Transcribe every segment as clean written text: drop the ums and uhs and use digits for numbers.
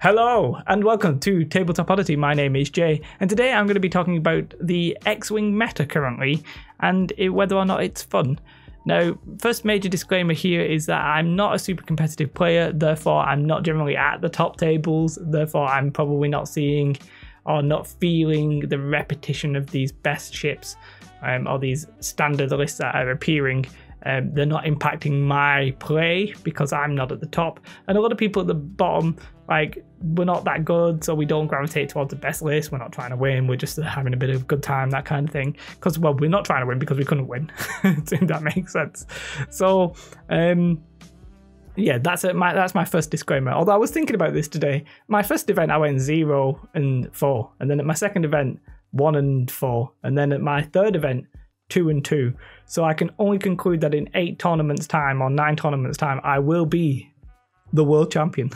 Hello and welcome to Tabletop Oddity. My name is Jay and today I'm going to be talking about the X-Wing meta currently and whether or not it's fun. Now, first major disclaimer here is that I'm not a super competitive player, therefore I'm not generally at the top tables, therefore I'm probably not seeing or not feeling the repetition of these best ships or these standard lists that are appearing. They're not impacting my play because I'm not at the top, and a lot of people at the bottom, like, we're not that good, so we don't gravitate towards the best list. We're not trying to win, we're just having a bit of a good time, that kind of thing. Because, well, we're not trying to win because we couldn't win, if that makes sense. So yeah, that's my first disclaimer. Although I was thinking about this today. My first event I went 0-4, and then at my second event 1-4, and then at my third event 2-2. So I can only conclude that in 8 tournaments time or 9 tournaments time, I will be the world champion.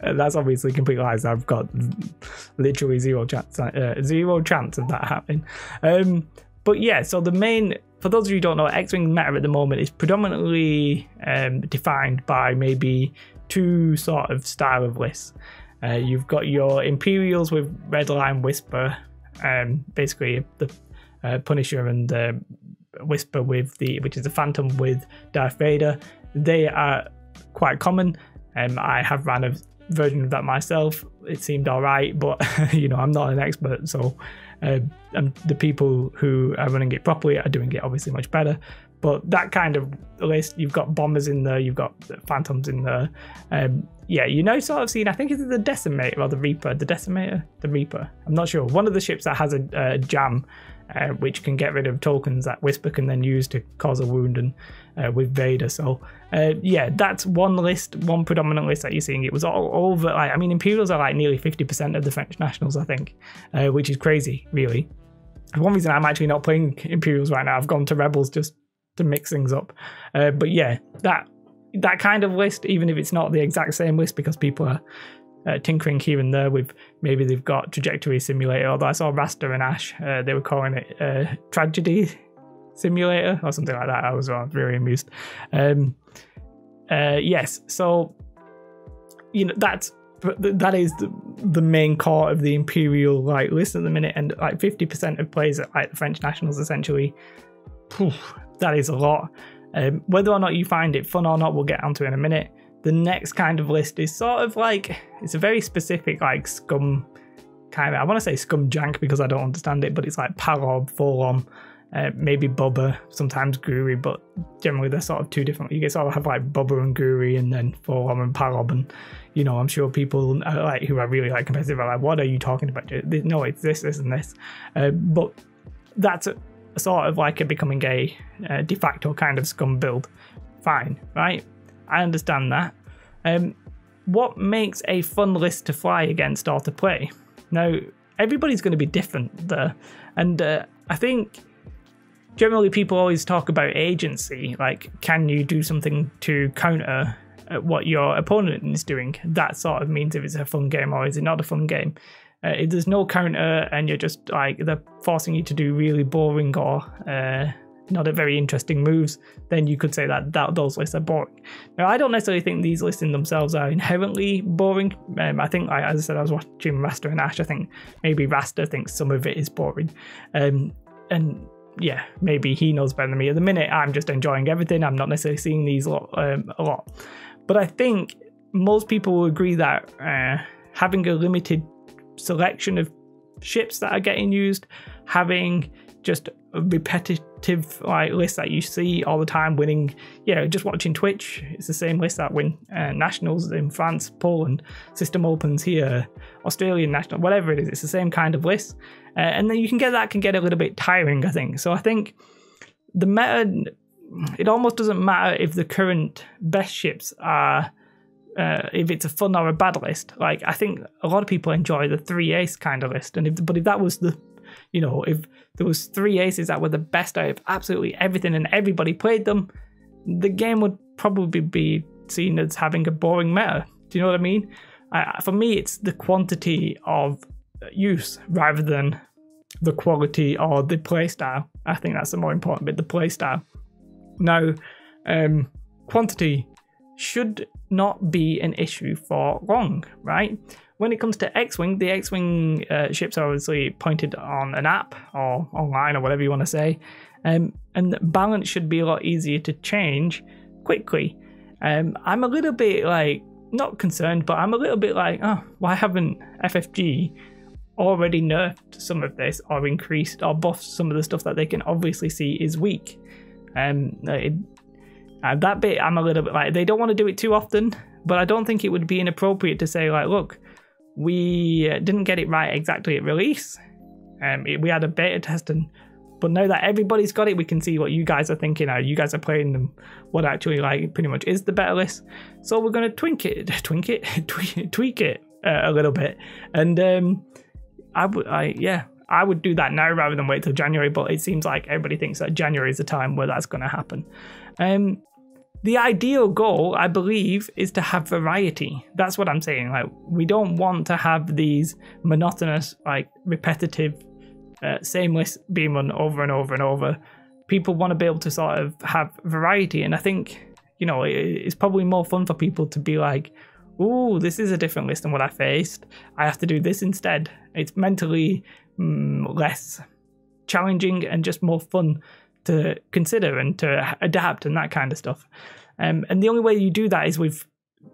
That's obviously complete lies. I've got literally zero chance of that happening. But yeah, so the main, for those of you who don't know, X-Wing meta at the moment is predominantly defined by maybe 2 sort of style of lists. You've got your Imperials with Redline Whisper, basically the Punisher and Whisper with which is a Phantom with Darth Vader. They are quite common. I have ran a version of that myself. It seemed alright, but you know, I'm not an expert, so the people who are running it properly are doing it obviously much better. But that kind of list, you've got bombers in there, you've got phantoms in there. Yeah, you know, sort of seen, I think it's the Decimator or the Reaper. The Decimator? The Reaper. I'm not sure. One of the ships that has a jam, which can get rid of tokens that Whisper can then use to cause a wound, and with Vader. So yeah, that's one list, one predominant list that you're seeing. It was all over, like, I mean, Imperials are like nearly 50% of the French nationals, I think, which is crazy, really. One reason I'm actually not playing Imperials right now, I've gone to Rebels just to mix things up. But yeah, that kind of list, even if it's not the exact same list, because people are tinkering here and there with, maybe they've got Trajectory Simulator, although I saw Rasta and Ash, they were calling it Tragedy Simulator or something like that. I was really amused. Yes, so you know, that is the main core of the Imperial like list at the minute, and like 50% of players at like the French nationals essentially. That is a lot. Whether or not you find it fun or not, we'll get onto in a minute. The next kind of list is sort of like, it's a very specific like scum kind of, I want to say scum jank because I don't understand it, but it's like Palob, Forlom, maybe Bubba, sometimes Guri, but generally they're sort of 2 different. You can sort of have like Bubba and Guri, and then Forlom and Palob, and you know, I'm sure people like who are really like competitive are like, what are you talking about? No, it's this, and this. But that's sort of like becoming a de facto kind of scum build. Fine, right? I understand that. What makes a fun list to fly against or to play? Now, everybody's going to be different there, and I think generally people always talk about agency, like, can you do something to counter what your opponent is doing? That sort of means if it's a fun game or is it not a fun game. If there's no counter and you're just like, they're forcing you to do really boring or not a very interesting moves, then you could say that those lists are boring. Now, I don't necessarily think these lists in themselves are inherently boring. I think, as I said, I was watching Rasta and Ash. I think maybe Rasta thinks some of it is boring. And yeah, maybe he knows better than me. At the minute, I'm just enjoying everything. I'm not necessarily seeing these a lot. But I think most people will agree that having a limited selection of ships that are getting used, having just a repetitive like list that you see all the time winning, yeah, just watching Twitch, it's the same list that win nationals in France, Poland, System Opens here, Australian national, whatever it is, it's the same kind of list, and then you can get a little bit tiring, I think. So I think the meta, it almost doesn't matter if the current best ships are if it's a fun or a bad list. Like, I think a lot of people enjoy the 3 ace kind of list, and if that was the, you know, if there was 3 aces that were the best out of absolutely everything and everybody played them, the game would probably be seen as having a boring meta. Do you know what I mean? For me, it's the quantity of use rather than the quality or the playstyle. I think that's the more important bit, the playstyle. Now, quantity should not be an issue for long, right? When it comes to X-Wing, the X-Wing ships are obviously pointed on an app or online or whatever you want to say, and the balance should be a lot easier to change quickly. I'm a little bit like, not concerned, but I'm a little bit like, oh, why haven't FFG already nerfed some of this or increased or buffed some of the stuff that they can obviously see is weak? That bit I'm a little bit like, they don't want to do it too often, but I don't think it would be inappropriate to say like, look, we didn't get it right exactly at release. We had a beta testing, but now that everybody's got it, we can see what you guys are thinking. How you guys are playing them, what actually like pretty much is the better list. So we're gonna tweak it a little bit, and I would do that now rather than wait till January. But it seems like everybody thinks that January is the time where that's going to happen. The ideal goal, I believe, is to have variety. That's what I'm saying. Like, we don't want to have these monotonous, like repetitive, same list being run over and over and over. People want to be able to sort of have variety, and I think, you know, it's probably more fun for people to be like, "Ooh, this is a different list than what I faced. I have to do this instead." It's mentally less challenging and just more fun to consider and to adapt and that kind of stuff. And the only way you do that is with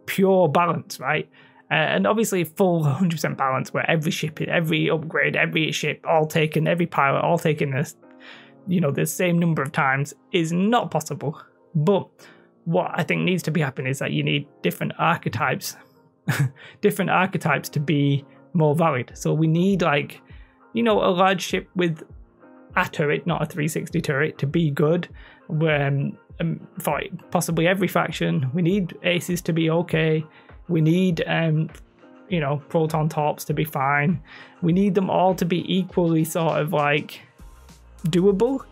pure balance, right? And obviously full 100% balance where every ship, every upgrade, every ship, all taken, every pilot, all taken this, you know, the same number of times is not possible. But what I think needs to be happening is that you need different archetypes, to be more valid. So we need, like, you know, a large ship with a turret, not a 360 turret, to be good. For possibly every faction, we need aces to be okay. We need, you know, proton torps to be fine. We need them all to be equally sort of like doable.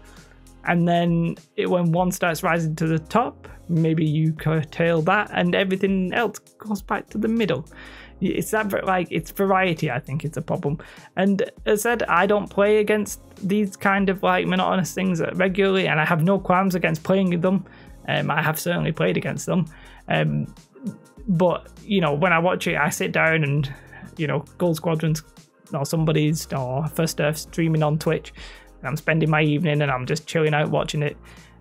And then when one starts rising to the top, maybe you curtail that, and everything else goes back to the middle. It's that, like, it's variety. I think it's a problem. And as I said, I don't play against these kind of like monotonous things regularly, and I have no qualms against playing them. I have certainly played against them. But, you know, when I watch it, I sit down and, you know, Gold Squadrons or somebody's or First Earth streaming on Twitch, and I'm spending my evening and I'm just chilling out watching it.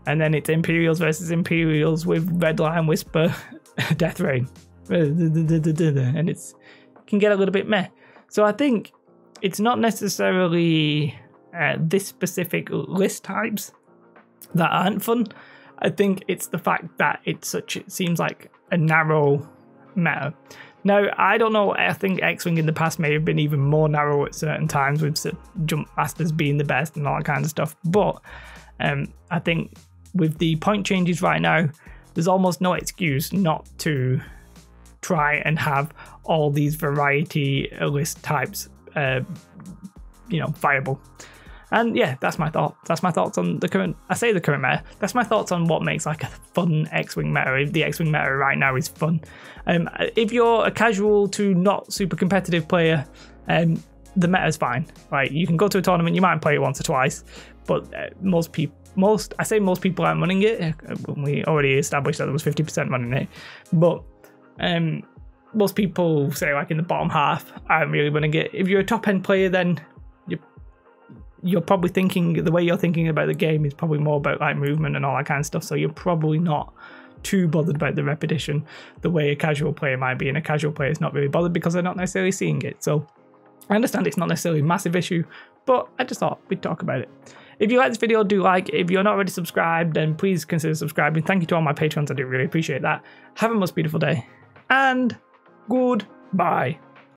And then it's Imperials versus Imperials with Redline, Whisper, Death Rain. And it can get a little bit meh. So I think it's not necessarily this specific list types that aren't fun. I think it's the fact that it seems like a narrow meta. Now, I don't know, I think X-Wing in the past may have been even more narrow at certain times, with Jump Masters being the best and all that kind of stuff. But I think with the point changes right now, there's almost no excuse not to try and have all these variety list types, you know, viable. And yeah, that's my thought. That's my thoughts on the current, I say the current meta, that's my thoughts on what makes like a fun X-Wing meta. The X-Wing meta right now is fun. If you're a casual to not super competitive player, the meta is fine. Like, you can go to a tournament, you might play it once or twice, but most people aren't running it. We already established that there was 50% running it, but most people say, like, in the bottom half aren't really running it. If you're a top end player, then you're probably thinking, the way you're thinking about the game is probably more about like movement and all that kind of stuff, so you're probably not too bothered about the repetition the way a casual player might be, and a casual player is not really bothered because they're not necessarily seeing it. So I understand it's not necessarily a massive issue, but I just thought we'd talk about it. If you like this video, do like. If you're not already subscribed, then please consider subscribing. Thank you to all my patrons, I do really appreciate that. Have a most beautiful day, and goodbye.